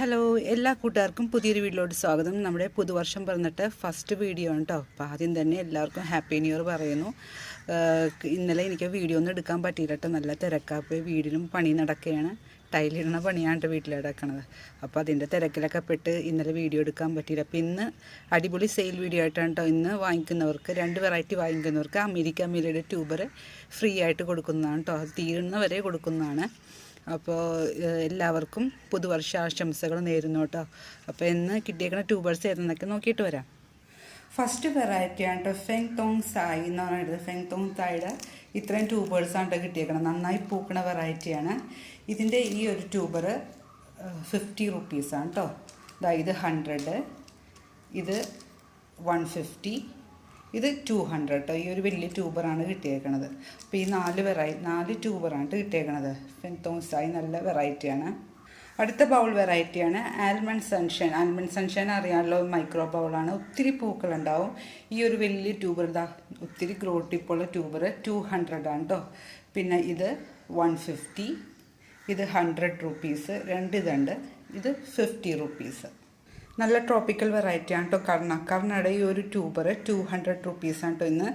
Hello, എല്ലാ കൂട്ടുകാർക്കും പുതിയൊരു വീഡിയോയിലോട്ട് സ്വാഗതം. നമ്മുടെ പുതുവർഷം പറഞ്ഞിട്ട് ഫസ്റ്റ് വീഡിയോ ആണ് കേട്ടോ. അപ്പോൾ ആദ്യം തന്നെ എല്ലാവർക്കും ഹാപ്പി ന്യൂ ഇയർ പറയുന്നു. ഇന്നലെ എനിക്ക് വീഡിയോ ഒന്നും എടുക്കാൻ പറ്റിയില്ല കേട്ടോ. നല്ല തിരക്കാപ്പ് വീടിനും പണി നടക്കുകയാണ്. ടൈലിടുന്ന പണിയാണ് വീട്ടിലെടുക്കണത്. അപ്പോൾ അതിൻ്റെ തിരക്കിലൊക്കെ പെട്ട് ഇന്നലെ വീഡിയോ എടുക്കാൻ പറ്റിയില്ല. അപ്പോൾ ഇന്ന് അടിപൊളി സെയിൽ വീഡിയോ ആയിട്ടാണ് കേട്ടോ. ഇന്ന് വാങ്ങിക്കുന്നവർക്ക് 2 വെറൈറ്റി വാങ്ങിക്കുന്നവർക്ക് അമേരിക്ക മീലയുടെ ട്യൂബർ ഫ്രീ ആയിട്ട് കൊടുക്കുന്നതാണ് കേട്ടോ. അത് തീരുന്നവരെ കൊടുക്കുന്നതാണ്. അപ്പോൾ എല്ലാവർക്കും പുതുവർഷ ആശംസകൾ നേരുന്നു കേട്ടോ. അപ്പോൾ ഇന്ന് കിട്ടിയേക്കുന്ന ട്യൂബേഴ്സ് ഏതെന്നൊക്കെ നോക്കിയിട്ട് വരാം. ഫസ്റ്റ് വെറൈറ്റിയാണ് കേട്ടോ, ഫെങ് തോങ് സായി എന്ന് പറയുന്നത്. ഫെങ് തോങ് സായിയുടെ ഇത്രയും ട്യൂബേഴ്സാണ് കേട്ടോ കിട്ടിയേക്കണം. നന്നായി പൂക്കണ വെറൈറ്റിയാണ്. ഇതിൻ്റെ ഈ ഒരു ട്യൂബർ 50 റുപ്പീസാണ് കേട്ടോ. ഇത് 100, ഇത് 150, ഇത് 200 കേട്ടോ. ഈ ഒരു വലിയ ട്യൂബറാണ് കിട്ടിയേക്കണത്. അപ്പോൾ ഈ 4 ട്യൂബറാണ് കിട്ടിയേക്കണത്. ഫെങ് തോങ് സായി നല്ല വെറൈറ്റിയാണ്. അടുത്ത ബൗൾ വെറൈറ്റിയാണ് ആൽമണ്ട് സൺഷൈൻ. ആൽമണ്ട് സൺഷൈൻ അറിയാമല്ലോ, മൈക്രോ ബൗളാണ്. ഒത്തിരി പൂക്കളുണ്ടാവും. ഈ ഒരു വലിയ ട്യൂബർ ഒത്തിരി ഗ്രോ ടിപ്പുള്ള ട്യൂബർ 200 ആണ് കേട്ടോ. പിന്നെ ഇത് 150, ഇത് 100 റുപ്പീസ്. 2 ഇതുണ്ട്. ഇത് 50 റുപ്പീസ്. നല്ല ട്രോപ്പിക്കൽ വെറൈറ്റിയാണ് കേട്ടോ. കർണയുടെ ഈ ഒരു ട്യൂബർ 200 റുപ്പീസാണ് കേട്ടോ. ഇന്ന്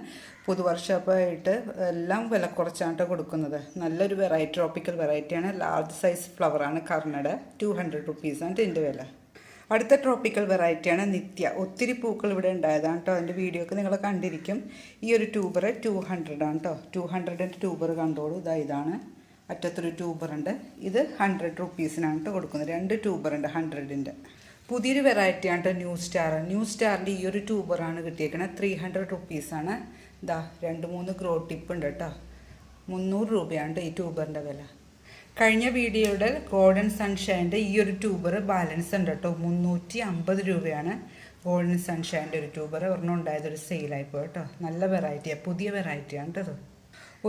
പുതുവർഷമായിട്ട് എല്ലാം വില കുറച്ചാണ് കേട്ടോ കൊടുക്കുന്നത്. നല്ലൊരു വെറൈറ്റി, ട്രോപ്പിക്കൽ വെറൈറ്റിയാണ്. ലാർജ് സൈസ് ഫ്ലവറാണ് കർണയുടെ. 200 റുപ്പീസാണ് ഇതിൻ്റെ വില. അടുത്ത ട്രോപ്പിക്കൽ വെറൈറ്റിയാണ് നിത്യ. ഒത്തിരി പൂക്കൾ ഇവിടെ ഉണ്ടായതാണ് കേട്ടോ. അതിൻ്റെ വീഡിയോ ഒക്കെ നിങ്ങൾ കണ്ടിരിക്കും. ഈ ഒരു ട്യൂബർ 200 ആണ് കേട്ടോ. 200ൻ്റെ ട്യൂബർ കണ്ടോളൂ. ഇതാണ് അറ്റത്തൊരു ട്യൂബറുണ്ട്. ഇത് 100 റുപ്പീസിനാണ് കേട്ടോ കൊടുക്കുന്നത്. 2 ട്യൂബറുണ്ട് 100ൻ്റെ. പുതിയൊരു വെറൈറ്റിയാണ് കേട്ടോ, ന്യൂ സ്റ്റാറിൻ്റെ ഈ ഒരു ട്യൂബറാണ് കിട്ടിയേക്കണത്. 300 റുപ്പീസാണ്. 2-3 ഗ്രോ ടിപ്പ് ഉണ്ട് കേട്ടോ. 300 രൂപയാണ് ഈ ട്യൂബറിൻ്റെ വില. കഴിഞ്ഞ വീഡിയോയുടെ ഗോൾഡൻ സൺഷൈൻ്റെ ഈ ഒരു ട്യൂബർ ബാലൻസ് ഉണ്ട് കേട്ടോ. 350 രൂപയാണ് ഗോൾഡൻ സൺഷൈൻ്റെ ഒരു ട്യൂബർ. ഒരെണ്ണം ഉണ്ടായതൊരു സെയിലായിപ്പോയി കേട്ടോ. നല്ല വെറൈറ്റിയാണ്, പുതിയ വെറൈറ്റിയാണ് കേട്ടോ.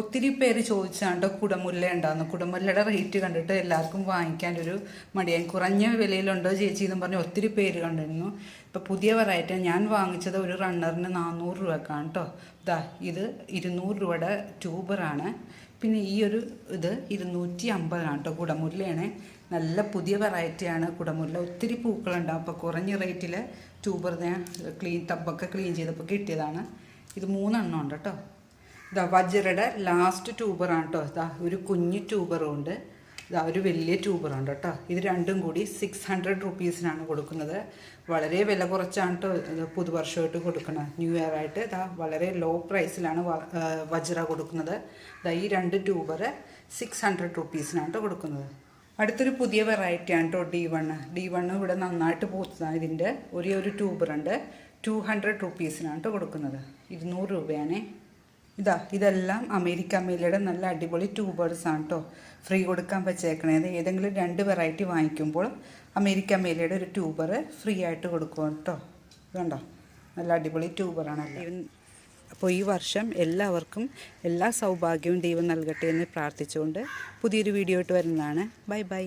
ഒത്തിരി പേര് ചോദിച്ചാണ് കേട്ടോ കുടമുല്ല ഉണ്ടാകുന്നു. കുടമുല്ലയുടെ റേറ്റ് കണ്ടിട്ട് എല്ലാവർക്കും വാങ്ങിക്കാനൊരു മടിയായി. കുറഞ്ഞ വിലയിലുണ്ടോ ചേച്ചി എന്ന് പറഞ്ഞ് ഒത്തിരി പേര് കണ്ടിരുന്നു. ഇപ്പോൾ പുതിയ വെറൈറ്റി ഞാൻ വാങ്ങിച്ചത് ഒരു റണ്ണറിന് 400 രൂപക്കാണ് കേട്ടോ. ഇത് 200 രൂപയുടെ ട്യൂബറാണ്. പിന്നെ ഈ ഒരു ഇത് 250 ആണ് കേട്ടോ. കുടമുല്ലയാണ്. നല്ല പുതിയ വെറൈറ്റിയാണ് കുടമുല്ല. ഒത്തിരി പൂക്കളുണ്ടാവും. അപ്പോൾ കുറഞ്ഞ റേറ്റിൽ ട്യൂബർ ടബൊക്കെ ക്ലീൻ ചെയ്തപ്പോൾ കിട്ടിയതാണ്. ഇത് 3 എണ്ണം ഉണ്ട് കേട്ടോ. വജ്രയുടെ ലാസ്റ്റ് ട്യൂബറാണ് കേട്ടോ. ഒരു കുഞ്ഞു ട്യൂബറും ഉണ്ട്. ഒരു വലിയ ട്യൂബറുണ്ട് കേട്ടോ. ഇത് രണ്ടും കൂടി 600 റുപ്പീസിനാണ് കൊടുക്കുന്നത്. വളരെ വില കുറച്ചാണ് കേട്ടോ പുതുവർഷമായിട്ട് കൊടുക്കുന്നത്. ന്യൂ ഇയർ ആയിട്ട് വളരെ ലോ പ്രൈസിലാണ് വജ്ര കൊടുക്കുന്നത്. ഈ 2 ട്യൂബർ 600 റുപ്പീസിനാണ് കേട്ടോ കൊടുക്കുന്നത്. അടുത്തൊരു പുതിയ വെറൈറ്റിയാണ് കേട്ടോ, D1 ഇവിടെ നന്നായിട്ട് പൂത്തതാണ്. ഇതിൻ്റെ ഒരു ട്യൂബറുണ്ട്. 200 റുപ്പീസിനാണ് കേട്ടോ കൊടുക്കുന്നത്. 200 രൂപയാണേ. ഇതെല്ലാം അമേരിക്ക മീലയുടെ നല്ല അടിപൊളി ട്യൂബേഴ്സാണ് കേട്ടോ. ഫ്രീ കൊടുക്കാൻ വെച്ചേക്കണേത്. ഏതെങ്കിലും 2 വെറൈറ്റി വാങ്ങിക്കുമ്പോൾ അമേരിക്ക മീലയുടെ ഒരു ട്യൂബർ ഫ്രീ ആയിട്ട് കൊടുക്കും കേട്ടോ. കണ്ടോ, നല്ല അടിപൊളി ട്യൂബറാണല്ലോ. അപ്പോൾ ഈ വർഷം എല്ലാവർക്കും എല്ലാ സൗഭാഗ്യവും ദൈവം നൽകട്ടെ എന്ന് പ്രാർത്ഥിച്ചുകൊണ്ട് പുതിയൊരു വീഡിയോ ആയിട്ട് വരുന്നതാണ്. Bye bye.